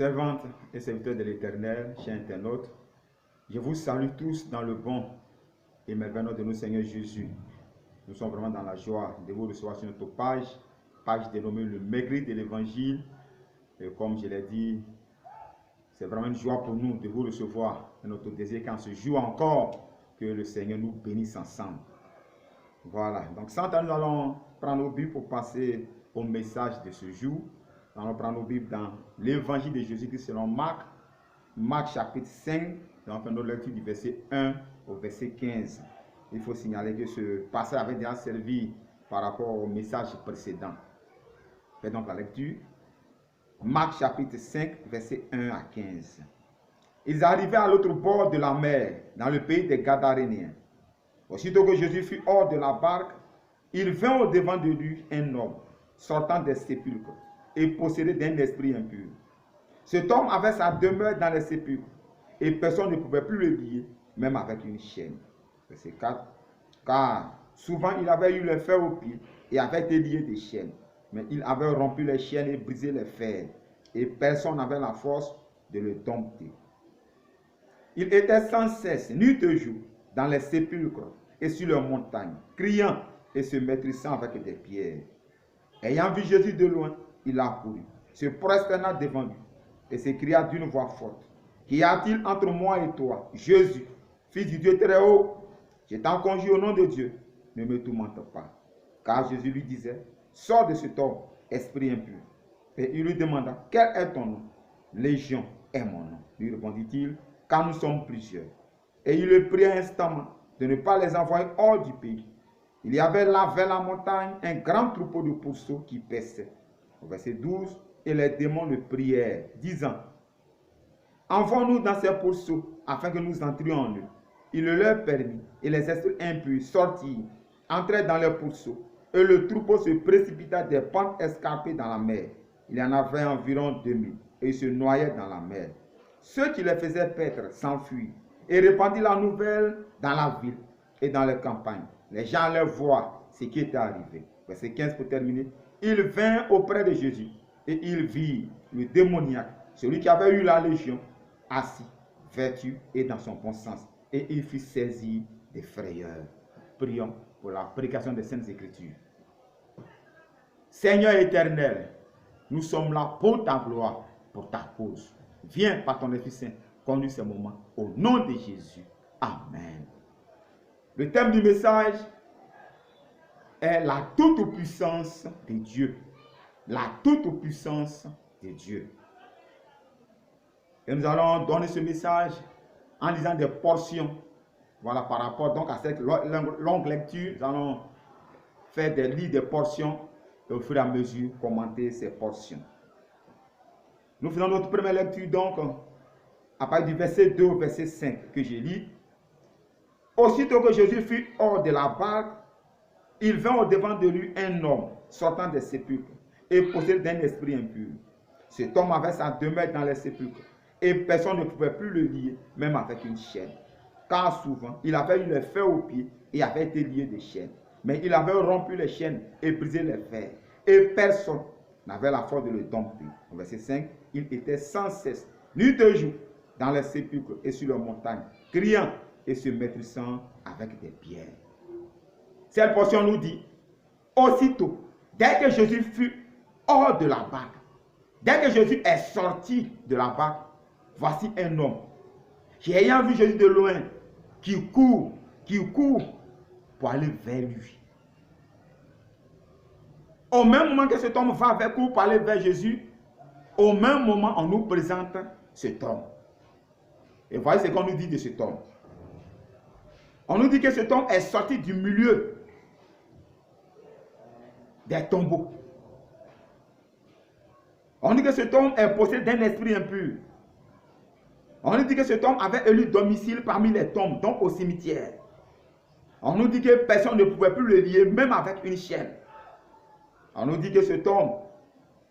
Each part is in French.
Servantes et serviteurs de l'Éternel, chers internautes, je vous salue tous dans le bon et merveilleux nom de notre Seigneur Jésus. Nous sommes vraiment dans la joie de vous recevoir sur notre page dénommée Le Maigri de l'Évangile. Et comme je l'ai dit, c'est vraiment une joie pour nous de vous recevoir. Et notre désir qu'en ce jour encore, que le Seigneur nous bénisse ensemble. Voilà, donc sans attendre, nous allons prendre nos Bibles pour passer au message de ce jour. Nous allons prendre nos Bibles dans l'Évangile de Jésus-Christ selon Marc, Marc chapitre 5, nous allons faire notre lecture du verset 1 au verset 15. Il faut signaler que ce passage avait déjà servi par rapport au message précédent. Fais donc la lecture. Marc chapitre 5, verset 1 à 15. Ils arrivaient à l'autre bord de la mer, dans le pays des Gadaréniens. Aussitôt que Jésus fut hors de la barque, il vint au-devant de lui un homme, sortant des sépulcres, et possédé d'un esprit impur. Cet homme avait sa demeure dans les sépulcres, et personne ne pouvait plus le lier, même avec une chaîne. Verset 4. Car souvent il avait eu les fers aux pieds, et avait été lié des chaînes. Mais il avait rompu les chaînes et brisé les fers, et personne n'avait la force de le dompter. Il était sans cesse, nuit et jour, dans les sépulcres et sur les montagnes, criant et se maîtrisant avec des pierres. Ayant vu Jésus de loin, il accourut, se prosterna devant lui, et s'écria d'une voix forte: Qu'y a-t-il entre moi et toi, Jésus, fils du Dieu très haut? Je t'en conjure au nom de Dieu, ne me tourmente pas. Car Jésus lui disait: Sors de cet homme, esprit impur. Et il lui demanda: Quel est ton nom? Légion est mon nom, lui répondit-il, car nous sommes plusieurs. Et il le pria instamment de ne pas les envoyer hors du pays. Il y avait là vers la montagne un grand troupeau de pourceaux qui paissaient. Au verset 12, et les démons le prièrent, disant: Envoie-nous dans ces pourceaux, afin que nous entrions en eux. Il le leur permit, et les esprits impurs sortirent, entrèrent dans les pourceaux, et le troupeau se précipita des pentes escarpées dans la mer. Il y en avait environ 2000, et ils se noyaient dans la mer. Ceux qui les faisaient paître s'enfuirent, et répandirent la nouvelle dans la ville et dans les campagnes. Les gens allaient voir ce qui était arrivé. Verset 15 pour terminer. Il vint auprès de Jésus, et il vit le démoniaque, celui qui avait eu la légion, assis, vêtu et dans son bon sens. Et il fut saisi de frayeur. Prions pour la prédication des Saintes Écritures. Seigneur éternel, nous sommes là pour ta gloire, pour ta cause. Viens par ton Esprit Saint conduire ces moments au nom de Jésus. Amen. Le thème du message est la toute-puissance de Dieu. La toute-puissance de Dieu. Et nous allons donner ce message en lisant des portions. Voilà, par rapport donc à cette longue lecture, nous allons faire lire des portions et au fur et à mesure commenter ces portions. Nous faisons notre première lecture donc à partir du verset 2 au verset 5 que j'ai lu. Aussitôt que Jésus fut hors de la barque, il vint au-devant de lui un homme sortant des sépulcres et possédé d'un esprit impur. Cet homme avait sa demeure dans les sépulcres et personne ne pouvait plus le lier, même avec une chaîne. Car souvent, il avait eu les fers aux pieds et avait été lié des chaînes. Mais il avait rompu les chaînes et brisé les fers. Et personne n'avait la force de le dompter. Au verset 5, il était sans cesse, nuit et jour, dans les sépulcres et sur les montagnes, criant et se maîtrisant avec des pierres. Cette portion nous dit: aussitôt, dès que Jésus fut hors de la barque, dès que Jésus est sorti de la barque, voici un homme qui, ayant vu Jésus de loin, qui court pour aller vers lui. Au même moment que cet homme va vers pour aller vers Jésus, au même moment, on nous présente cet homme. Et voyez ce qu'on nous dit de cet homme. On nous dit que cet homme est sorti du milieu des tombeaux. On dit que cet homme est possédé d'un esprit impur. On nous dit que cet homme avait élu domicile parmi les tombes, donc au cimetière. On nous dit que personne ne pouvait plus le lier, même avec une chaîne. On nous dit que cet homme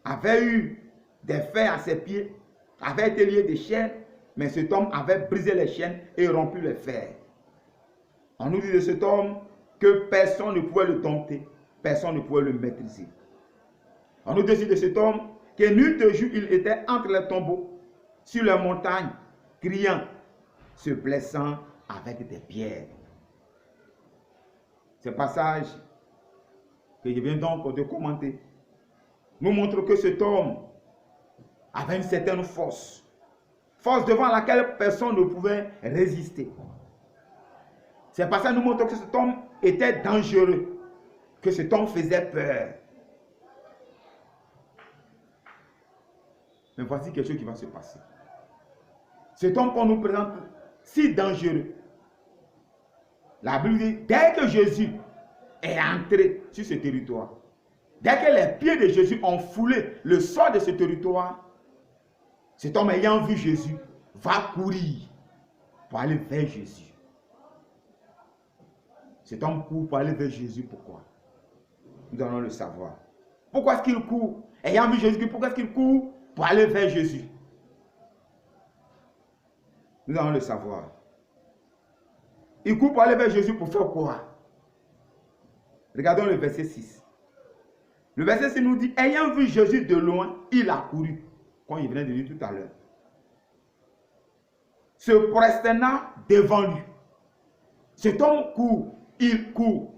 avait eu des fers à ses pieds, avait été lié des chaînes, mais cet homme avait brisé les chaînes et rompu les fers. On nous dit de cet homme que personne ne pouvait le dompter, personne ne pouvait le maîtriser. On nous dit de cet homme que nuit et jour il était entre les tombeaux sur les montagnes, criant, se blessant avec des pierres. Ce passage que je viens donc de commenter nous montre que cet homme avait une certaine force. Force devant laquelle personne ne pouvait résister. Ce passage nous montre que cet homme était dangereux, que cet homme faisait peur. Mais voici quelque chose qui va se passer. Cet homme qu'on nous présente si dangereux, la Bible dit, dès que Jésus est entré sur ce territoire, dès que les pieds de Jésus ont foulé le sol de ce territoire, cet homme ayant vu Jésus va courir pour aller vers Jésus. Cet homme court pour aller vers Jésus. Pourquoi? Nous allons le savoir. Pourquoi est-ce qu'il court? Ayant vu Jésus, pourquoi est-ce qu'il court pour aller vers Jésus? Nous allons le savoir. Il court pour aller vers Jésus pour faire quoi? Regardons le verset 6. Le verset 6 nous dit, ayant vu Jésus de loin, il a couru. Comme il venait de dire tout à l'heure. Se prosternant devant lui. Cet homme court, il court.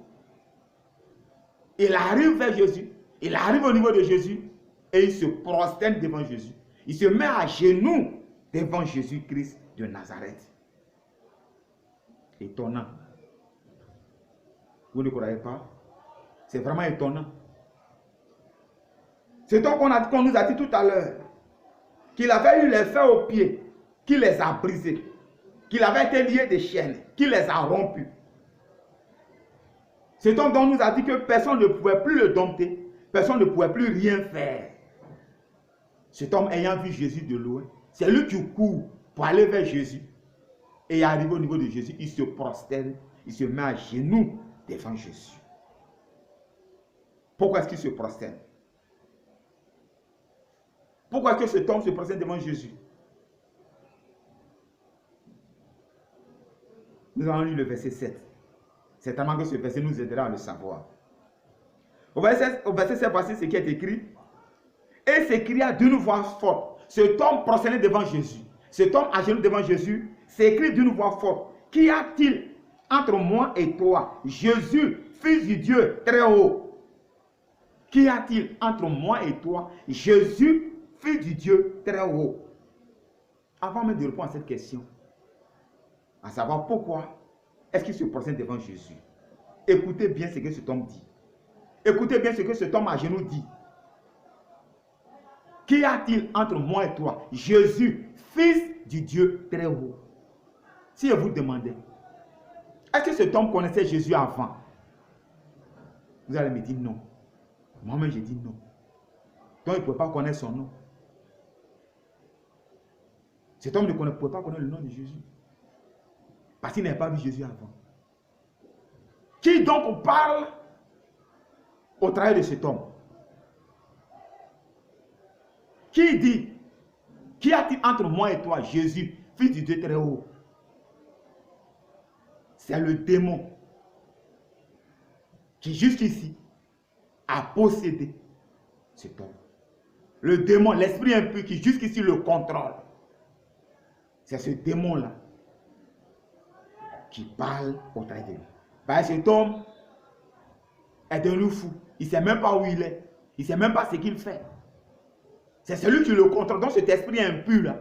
Il arrive vers Jésus. Il arrive au niveau de Jésus et il se prosterne devant Jésus. Il se met à genoux devant Jésus-Christ de Nazareth. Étonnant. Vous ne croyez pas? C'est vraiment étonnant. C'est donc qu'on nous a dit tout à l'heure qu'il avait eu les fers aux pieds, qu'il les a brisés, qu'il avait été lié des chaînes, qu'il les a rompus. C'est donc dont nous a dit que personne ne pouvait plus le dompter, personne ne pouvait plus rien faire. Cet homme ayant vu Jésus de loin, c'est lui qui court pour aller vers Jésus. Et arrivé au niveau de Jésus, il se prosterne, il se met à genoux devant Jésus. Pourquoi est-ce qu'il se prosterne? Pourquoi est-ce que cet homme se prosterne devant Jésus? Nous allons lire le verset 7. Certainement que ce verset nous aidera à le savoir. Au verset 7, voici ce qui est écrit. Et s'écria d'une voix forte. Cet homme prosterné devant Jésus, cet homme à genoux devant Jésus, s'écrie d'une voix forte. Qu'y a-t-il entre moi et toi, Jésus, fils du Dieu très haut? Qu'y a-t-il entre moi et toi, Jésus, fils du Dieu très haut? Avant même de répondre à cette question, à savoir pourquoi est-ce qu'il se prosterne devant Jésus, écoutez bien ce que cet homme dit. Écoutez bien ce que cet homme à genoux dit. Qu'y a-t-il entre moi et toi, Jésus, fils du Dieu très haut? Si je vous demandais, est-ce que cet homme connaissait Jésus avant? Vous allez me dire non. Moi-même, j'ai dit non. Donc, il ne pouvait pas connaître son nom. Cet homme ne pouvait pas connaître le nom de Jésus. Parce qu'il n'avait pas vu Jésus avant. Qui donc parle au travers de cet homme? Qui dit, qu'y a-t-il entre moi et toi, Jésus, fils du Dieu très haut? C'est le démon qui jusqu'ici a possédé cet homme. Le démon, l'esprit impur qui jusqu'ici le contrôle. C'est ce démon-là qui parle au travers de lui. Parce que cet homme est devenu fou. Il ne sait même pas où il est. Il ne sait même pas ce qu'il fait. C'est celui qui le contrôle. Donc cet esprit impur-là,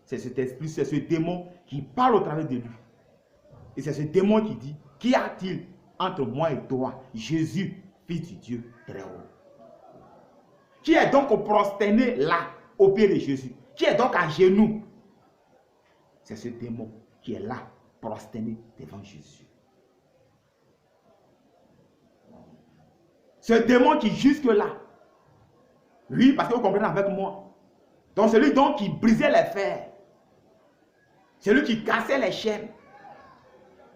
c'est cet esprit, c'est ce démon qui parle au travers de lui. Et c'est ce démon qui dit, qu'y a-t-il entre moi et toi, Jésus, fils du Dieu très haut? Qui est donc prosterné là, au pied de Jésus? Qui est donc à genoux? C'est ce démon qui est là, prosterné devant Jésus. Ce démon qui jusque-là, oui, parce que vous comprenez avec moi, donc celui donc qui brisait les fers, celui qui cassait les chaînes,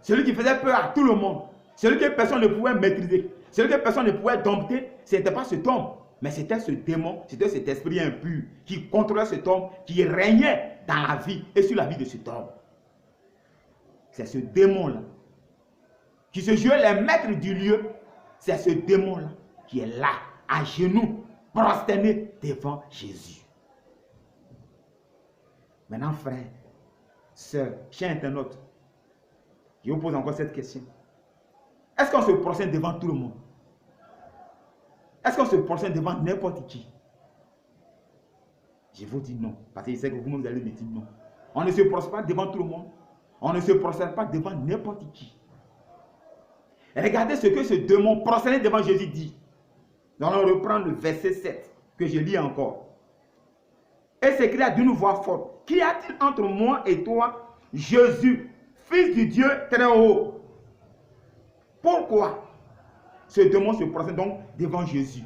celui qui faisait peur à tout le monde, celui que personne ne pouvait maîtriser, celui que personne ne pouvait dompter, ce n'était pas cet homme, mais c'était ce démon, c'était cet esprit impur qui contrôlait cet homme, qui régnait dans la vie et sur la vie de cet homme. C'est ce démon-là qui se jouait les maîtres du lieu. C'est ce démon-là qui est là, à genoux, prosterné devant Jésus. Maintenant, frère, sœur, cher internaute, je vous pose encore cette question. Est-ce qu'on se prosterne devant tout le monde? Est-ce qu'on se prosterne devant n'importe qui? Je vous dis non, parce que je sais que vous allez me dire non. On ne se prosterne pas devant tout le monde. On ne se prosterne pas devant n'importe qui. Regardez ce que ce démon prosterné devant Jésus dit. Nous allons reprendre le verset 7 que je lis encore. Et s'écria d'une voix forte: qu'y a-t-il entre moi et toi, Jésus, fils du Dieu très haut? Pourquoi ce démon se prosterne donc devant Jésus?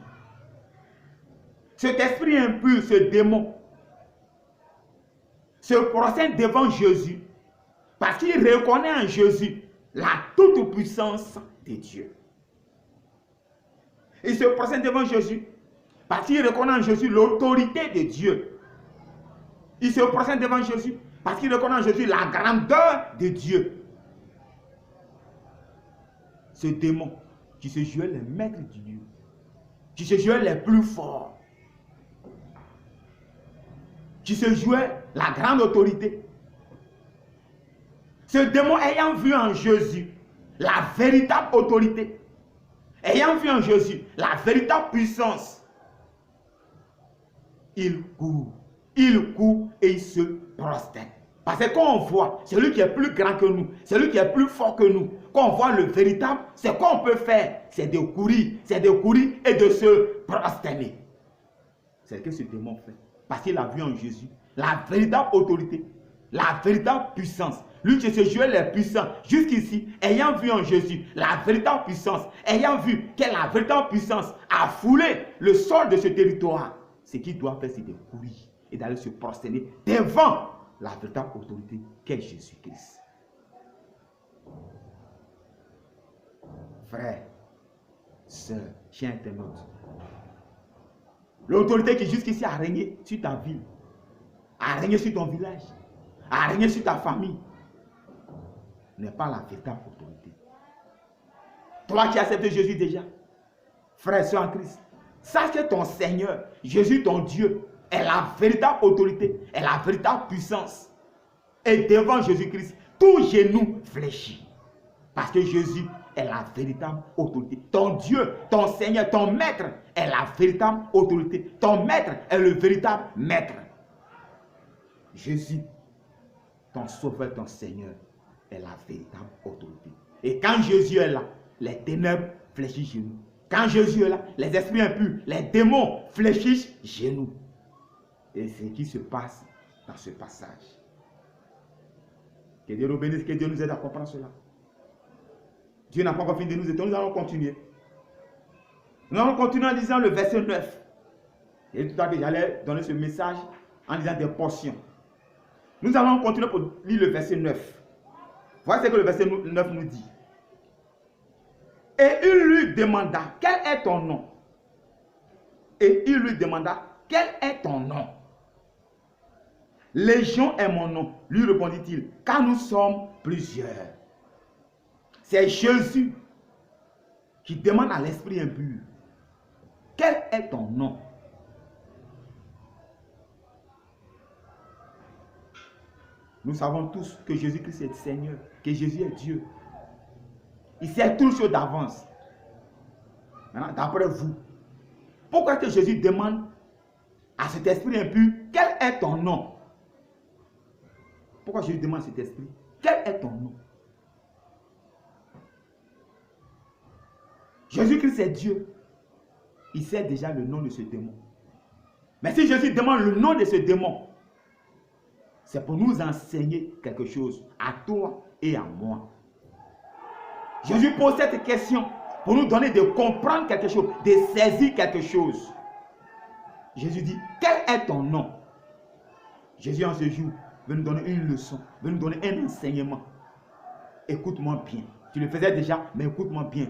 Cet esprit impur, ce démon, se prosterne devant Jésus parce qu'il reconnaît en Jésus la toute-puissance de Dieu. Il se prosterne devant Jésus parce qu'il reconnaît en Jésus l'autorité de Dieu. Il se prosterne devant Jésus parce qu'il reconnaît en Jésus la grandeur de Dieu. Ce démon qui se jouait les maîtres du Dieu, qui se jouait les plus forts, qui se jouait la grande autorité. Ce démon ayant vu en Jésus la véritable autorité, ayant vu en Jésus la véritable puissance, il court et il se prosterne. Parce que quand on voit celui qui est plus grand que nous, celui qui est plus fort que nous, quand on voit le véritable, c'est quoi on peut faire? C'est de courir et de se prosterner. C'est ce que ce démon fait. Parce qu'il a vu en Jésus la véritable autorité, la véritable puissance. Lui qui se jouait les puissants jusqu'ici, ayant vu en Jésus la véritable puissance, ayant vu que la véritable puissance a foulé le sol de ce territoire, ce qu'il doit faire, c'est de courir et d'aller se prosterner devant la véritable autorité qu'est Jésus-Christ. Frère, sœur, chien internaute, l'autorité qui jusqu'ici a régné sur ta ville, a régné sur ton village, a régné sur ta famille, n'est pas la véritable autorité. Toi qui acceptes Jésus déjà, frère, sœur en Christ, sache que ton Seigneur, Jésus ton Dieu, est la véritable autorité, est la véritable puissance. Et devant Jésus-Christ, tout genou fléchit. Parce que Jésus est la véritable autorité. Ton Dieu, ton Seigneur, ton Maître est la véritable autorité. Ton Maître est le véritable Maître. Jésus, ton Sauveur, ton Seigneur, est la véritable autorité. Et quand Jésus est là, les ténèbres fléchissent genoux. Quand Jésus est là, les esprits impurs, les démons fléchissent genoux. Et c'est ce qui se passe dans ce passage. Que Dieu nous bénisse, que Dieu nous aide à comprendre cela. Dieu n'a pas encore fini de nous aider, nous allons continuer. Nous allons continuer en lisant le verset 9. Et tout à l'heure, j'allais donner ce message en lisant des portions. Nous allons continuer pour lire le verset 9. Voici ce que le verset 9 nous dit. Et il lui demanda, quel est ton nom? Et il lui demanda, quel est ton nom? Légion est mon nom, lui répondit-il, car nous sommes plusieurs. C'est Jésus qui demande à l'esprit impur, quel est ton nom? Nous savons tous que Jésus-Christ est Seigneur, que Jésus est Dieu. Il sait toutes choses d'avance. Maintenant, d'après vous, pourquoi est-ce que Jésus demande à cet esprit impur, quel est ton nom? Pourquoi Jésus demande à cet esprit, quel est ton nom? Jésus-Christ est Dieu. Il sait déjà le nom de ce démon. Mais si Jésus demande le nom de ce démon, c'est pour nous enseigner quelque chose, à toi et à moi. Jésus pose cette question pour nous donner de comprendre quelque chose, de saisir quelque chose. Jésus dit, quel est ton nom? Jésus en ce jour veut nous donner une leçon, veut nous donner un enseignement. Écoute-moi bien. Tu le faisais déjà, mais écoute-moi bien.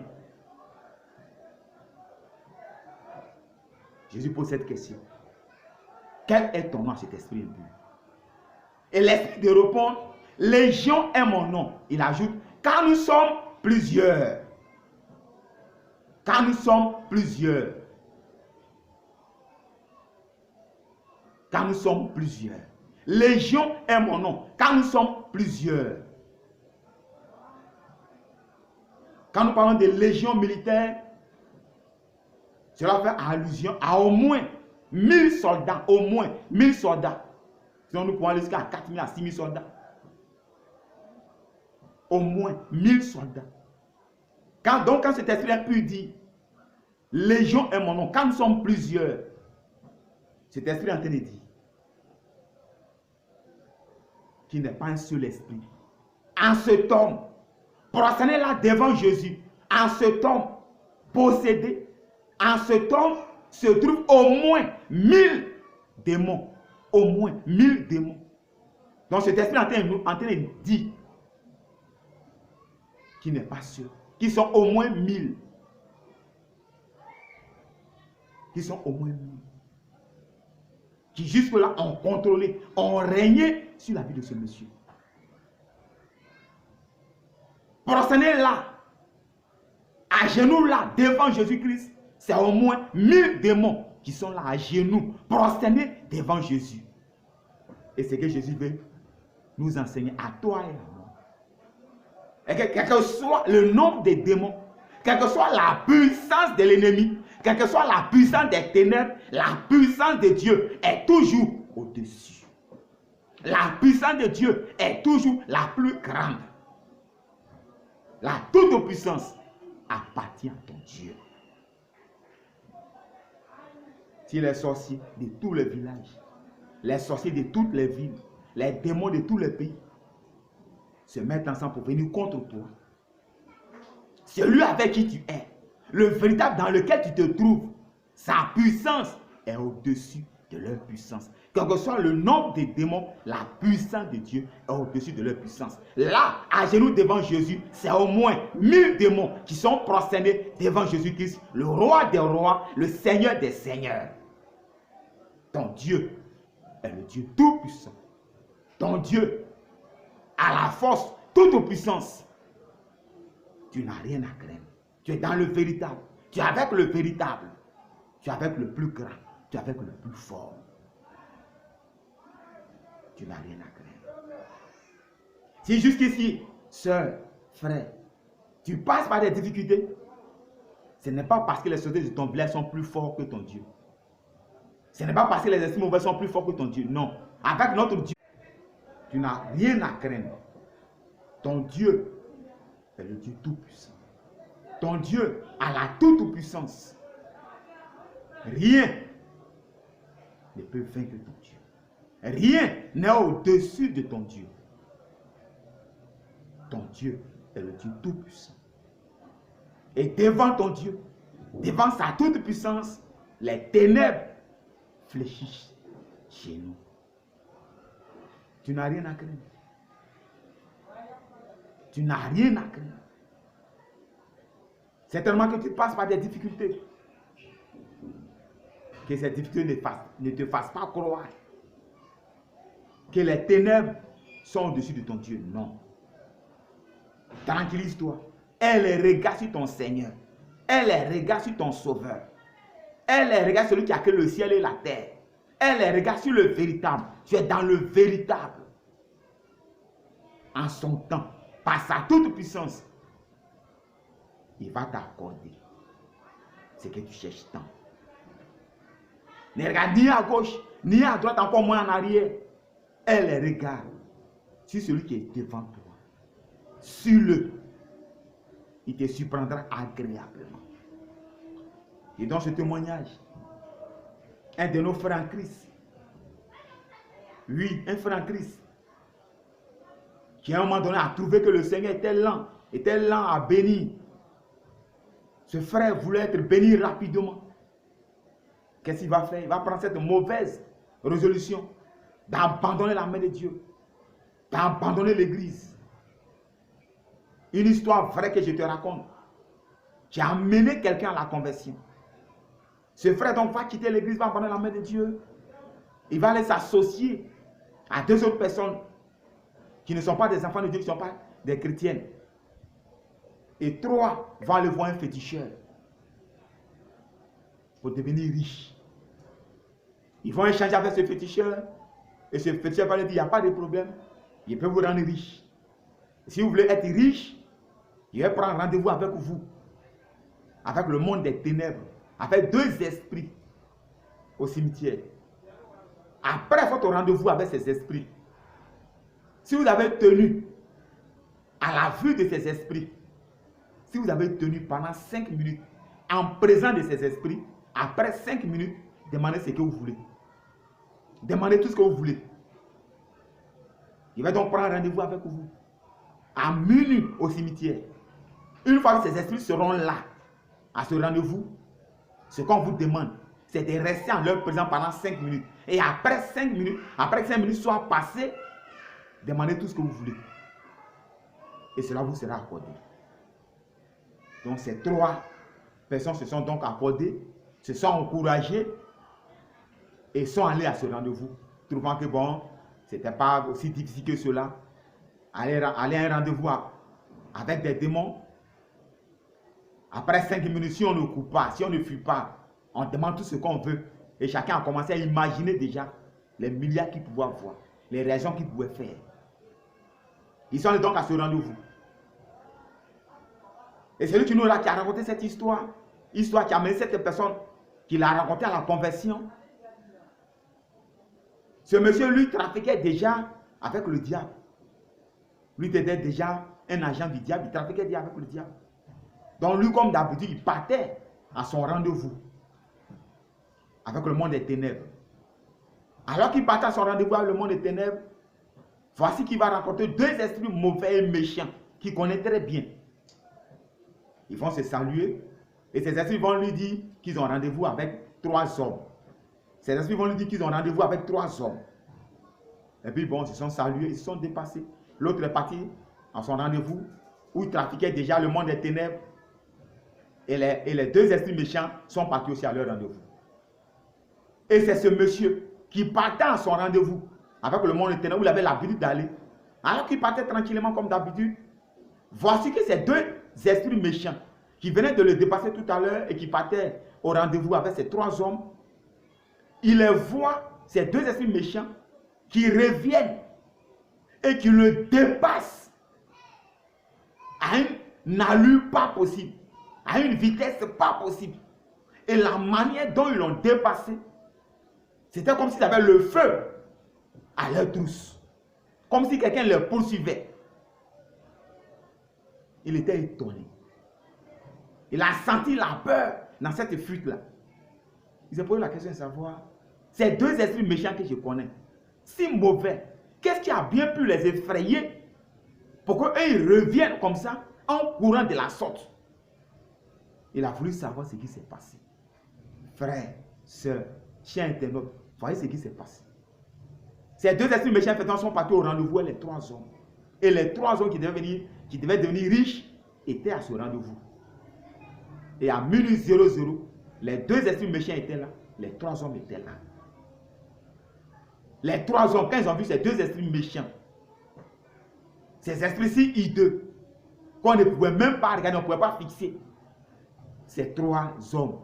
Jésus pose cette question. Quel est ton nom, cet esprit impur? Et l'esprit de répondre, Légion est mon nom. Il ajoute, car nous sommes plusieurs. Car nous sommes plusieurs. Car nous sommes plusieurs. Légion est mon nom. Quand nous sommes plusieurs. Quand nous parlons de légion militaire, cela fait allusion à au moins 1000 soldats. Au moins 1000 soldats. Sinon, nous pouvons aller jusqu'à 4000 à 6000 soldats. Au moins 1000 soldats. Donc, quand cet esprit impur dit Légion est mon nom, quand nous sommes plusieurs, cet esprit est en train de dire qu'il n'est pas un seul esprit. En cet homme, prosternez là devant Jésus, en cet homme possédé, en cet homme se trouve au moins 1000 démons. Au moins 1000 démons. Donc cet esprit est en train de dire qu'il n'est pas sûr, qu'ils sont au moins 1000. Qui sont au moins 1000. Qui jusque-là ont contrôlé, ont régné sur la vie de ce monsieur. Prosternez là, à genoux là, devant Jésus-Christ, c'est au moins 1000 démons qui sont là à genoux, prosternés devant Jésus. Et c'est que Jésus veut nous enseigner à toi et à moi. Et quel que soit le nombre de démons, quelle que soit la puissance de l'ennemi, quelle que soit la puissance des ténèbres, la puissance de Dieu est toujours au-dessus. La puissance de Dieu est toujours la plus grande. La toute-puissance appartient à ton Dieu. Si les sorciers de tous les villages, les sorciers de toutes les villes, les démons de tous les pays se mettent ensemble pour venir contre toi, celui avec qui tu es, le véritable dans lequel tu te trouves, sa puissance est au-dessus de leur puissance. Quel que soit le nombre de démons, la puissance de Dieu est au-dessus de leur puissance. Là, à genoux devant Jésus, c'est au moins 1000 démons qui sont prosternés devant Jésus-Christ, le roi des rois, le Seigneur des seigneurs. Ton Dieu est le Dieu tout-puissant. Ton Dieu a la force, toute puissance. Tu n'as rien à craindre. Tu es dans le véritable. Tu es avec le véritable. Tu es avec le plus grand. Tu es avec le plus fort. Tu n'as rien à craindre. Si jusqu'ici, sœur, frère, tu passes par des difficultés, ce n'est pas parce que les soldats de ton village sont plus forts que ton Dieu. Ce n'est pas parce que les esprits mauvais sont plus forts que ton Dieu. Non. Avec notre Dieu, tu n'as rien à craindre. Ton Dieu est le Dieu tout-puissant. Ton Dieu a la toute-puissance. Rien ne peut vaincre ton Dieu. Rien n'est au-dessus de ton Dieu. Ton Dieu est le Dieu tout-puissant. Et devant ton Dieu, devant sa toute-puissance, les ténèbres fléchissent chez nous. Tu n'as rien à craindre. Tu n'as rien à craindre. Certainement que tu passes par des difficultés. Que ces difficultés ne te fassent pas croire que les ténèbres sont au-dessus de ton Dieu. Non. Tranquillise-toi. Elle les regarde sur ton Seigneur. Elle les regarde sur ton Sauveur. Elle les regarde sur celui qui a créé le ciel et la terre. Elle les regarde sur le véritable. Tu es dans le véritable. En son temps, par sa toute puissance, il va t'accorder ce que tu cherches tant. Ne regarde ni à gauche, ni à droite, encore moins en arrière. Elle les regarde sur celui qui est devant toi. Suis-le. Il te surprendra agréablement. Et dans ce témoignage, un de nos frères en Christ, oui, un frère en Christ, qui à un moment donné a trouvé que le Seigneur était lent à bénir. Ce frère voulait être béni rapidement. Qu'est-ce qu'il va faire? Il va prendre cette mauvaise résolution d'abandonner la main de Dieu, d'abandonner l'église. Une histoire vraie que je te raconte, qui a amené quelqu'un à la conversion. Ce frère donc va quitter l'église, va abandonner la main de Dieu. Il va aller s'associer à deux autres personnes qui ne sont pas des enfants de Dieu, qui ne sont pas des chrétiennes. Et trois vont aller voir un féticheur pour devenir riches. Ils vont échanger avec ce féticheur. Et ce féticheur va lui dire, il n'y a pas de problème, je peux vous rendre riche. Si vous voulez être riche, je vais prendre rendez-vous avec vous, avec le monde des ténèbres, avec 2 esprits au cimetière. Après votre rendez-vous avec ces esprits, si vous avez tenu à la vue de ces esprits, si vous avez tenu pendant 5 minutes en présence de ces esprits, après 5 minutes, demandez ce que vous voulez. Demandez tout ce que vous voulez. Il va donc prendre rendez-vous avec vous à minuit au cimetière. Une fois que ces esprits seront là, à ce rendez-vous, ce qu'on vous demande, c'est de rester en leur présence pendant 5 minutes. Et après 5 minutes, après que 5 minutes soient passées, demandez tout ce que vous voulez. Et cela vous sera accordé. Donc ces 3 personnes se sont donc accordées, se sont encouragées et sont allées à ce rendez-vous, trouvant que bon, ce n'était pas aussi difficile que cela. Aller à un rendez-vous avec des démons. Après 5 minutes, si on ne coupe pas, si on ne fuit pas, on demande tout ce qu'on veut. Et chacun a commencé à imaginer déjà les milliards qu'il pouvait avoir, les réactions qu'il pouvait faire. Ils sont allés donc à ce rendez-vous. Et celui qui a raconté cette histoire qui a amené cette personne, qui l'a raconté à la conversion. Ce monsieur, lui, trafiquait déjà avec le diable. Lui était déjà un agent du diable, il trafiquait déjà avec le diable. Donc lui, comme d'habitude, il partait à son rendez-vous avec le monde des ténèbres. Alors qu'il partait à son rendez-vous avec le monde des ténèbres, voici qu'il va rencontrer 2 esprits mauvais et méchants qu'il connaît très bien. Ils vont se saluer et ces esprits vont lui dire qu'ils ont rendez-vous avec 3 hommes. Ces esprits vont lui dire qu'ils ont rendez-vous avec 3 hommes. Et puis bon, ils se sont salués, ils se sont dépassés. L'autre est parti à son rendez-vous où il trafiquait déjà le monde des ténèbres. Et les 2 esprits méchants sont partis aussi à leur rendez-vous. Et c'est ce monsieur qui partait à son rendez-vous avec le monde des ténèbres où il avait l'habitude d'aller. Alors qu'il partait tranquillement comme d'habitude, voici que ces 2 esprits méchants qui venaient de le dépasser tout à l'heure et qui partaient au rendez-vous avec ces 3 hommes, il les voit, ces 2 esprits méchants, qui reviennent et qui le dépassent à une allure pas possible, à une vitesse pas possible. Et la manière dont ils l'ont dépassé, c'était comme s'ils avaient le feu à leur trousse. Comme si quelqu'un les poursuivait. Il était étonné. Il a senti la peur dans cette fuite-là. Il s'est posé la question de savoir, ces 2 esprits méchants que je connais, si mauvais, qu'est-ce qui a bien pu les effrayer pour qu'eux ils reviennent comme ça en courant de la sorte? Il a voulu savoir ce qui s'est passé. Frères, sœurs, chers internautes, voyez ce qui s'est passé. Ces 2 esprits méchants sont partis au rendez-vous avec les 3 hommes. Et les 3 hommes qui devaient devenir riches étaient à ce rendez-vous. Et à minuit 00, les 2 esprits méchants étaient là, les 3 hommes étaient là. Les 3 hommes, quand ils ont vu ces 2 esprits méchants, ces esprits-ci hideux, qu'on ne pouvait même pas regarder, on ne pouvait pas fixer, ces 3 hommes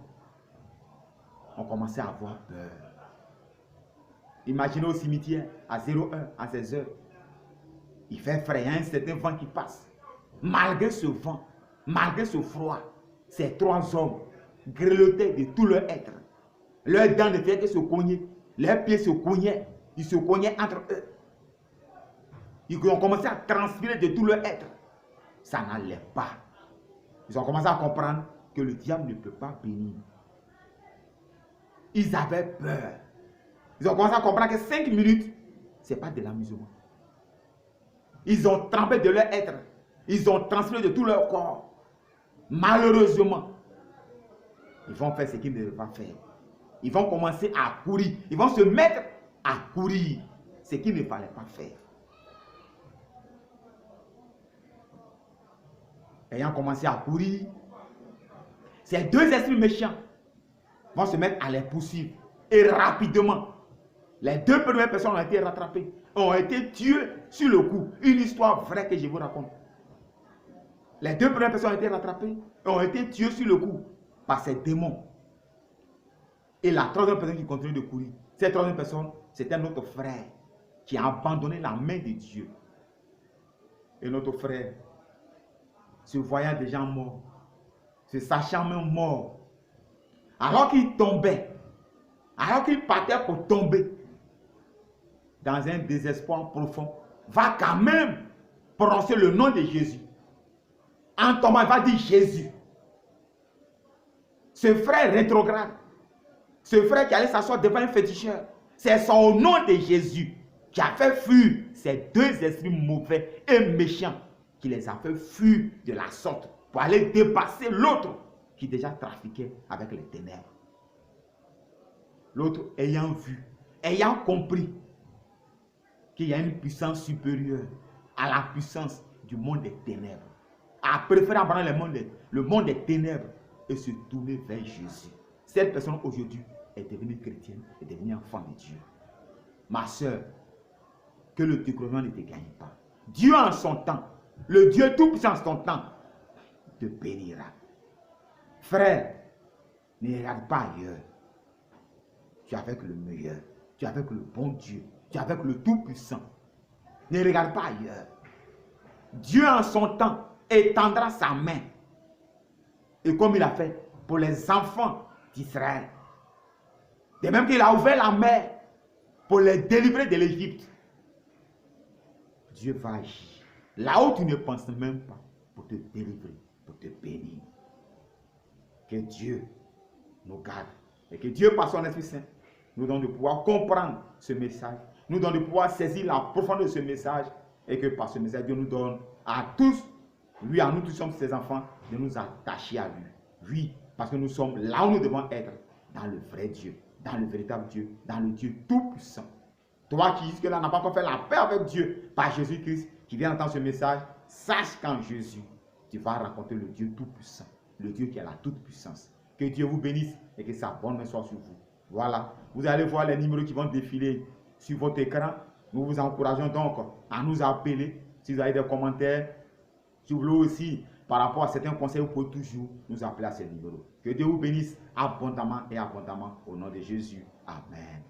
ont commencé à avoir peur. Imaginez au cimetière, à 01, à 16 heures, il fait frais, il y a un certain vent qui passe. Malgré ce vent, malgré ce froid, ces 3 hommes grelottaient de tout leur être. Leurs dents ne faisaient que se cogner, leurs pieds se cognaient. Ils se cognaient entre eux. Ils ont commencé à transpirer de tout leur être. Ça n'allait pas. Ils ont commencé à comprendre que le diable ne peut pas bénir. Ils avaient peur. Ils ont commencé à comprendre que 5 minutes, ce n'est pas de l'amusement. Ils ont trempé de leur être. Ils ont transpiré de tout leur corps. Malheureusement, ils vont faire ce qu'ils ne devaient pas faire. Ils vont commencer à courir. Ils vont se mettre à courir, ce qu'il ne fallait pas faire. Ayant commencé à courir, ces 2 esprits méchants vont se mettre à les poursuivre. Et rapidement, les 2 premières personnes ont été rattrapées, ont été tuées sur le coup. Une histoire vraie que je vous raconte. Les 2 premières personnes ont été rattrapées et ont été tuées sur le coup par ces démons. Et la 3e personne qui continue de courir, cette 3e personne, c'était notre frère qui a abandonné la main de Dieu. Et notre frère, se voyant déjà mort, se sachant même mort, alors qu'il tombait, alors qu'il partait pour tomber dans un désespoir profond, va quand même prononcer le nom de Jésus. En tombant, il va dire Jésus. Ce frère rétrograde, ce frère qui allait s'asseoir devant un féticheur, c'est son nom de Jésus qui a fait fuir ces deux esprits mauvais et méchants, qui les a fait fuir de la sorte pour aller dépasser l'autre qui déjà trafiquait avec les ténèbres. L'autre ayant vu, ayant compris qu'il y a une puissance supérieure à la puissance du monde des ténèbres, a préféré abandonner le monde des ténèbres et se tourner vers Jésus. Cette personne aujourd'hui est devenue chrétienne, est devenue enfant de Dieu. Ma soeur, que le découragement ne te gagne pas. Dieu en son temps, le Dieu tout-puissant en son temps, te bénira. Frère, ne regarde pas ailleurs. Tu es avec le meilleur, tu es avec le bon Dieu, tu es avec le tout-puissant. Ne regarde pas ailleurs. Dieu en son temps étendra sa main. Et comme il a fait pour les enfants d'Israël. De même qu'il a ouvert la mer pour les délivrer de l'Égypte. Dieu va agir. Là où tu ne penses même pas, pour te délivrer, pour te bénir. Que Dieu nous garde. Et que Dieu, par son Esprit Saint, nous donne de pouvoir comprendre ce message. Nous donne de pouvoir saisir la profondeur de ce message. Et que par ce message, Dieu nous donne à tous, lui, à nous tous sommes ses enfants, de nous attacher à lui. Oui, parce que nous sommes là où nous devons être, dans le vrai Dieu, dans le véritable Dieu, dans le Dieu tout-puissant. Toi qui jusque-là n'as pas encore fait la paix avec Dieu par Jésus-Christ, qui vient d'entendre ce message, sache qu'en Jésus, tu vas rencontrer le Dieu tout-puissant, le Dieu qui a la toute-puissance. Que Dieu vous bénisse et que sa bonne main soit sur vous. Voilà, vous allez voir les numéros qui vont défiler sur votre écran. Nous vous encourageons donc à nous appeler. Si vous avez des commentaires, si vous voulez aussi, par rapport à certains conseils, vous pouvez toujours nous appeler à ces numéros. Que Dieu vous bénisse abondamment et abondamment au nom de Jésus. Amen.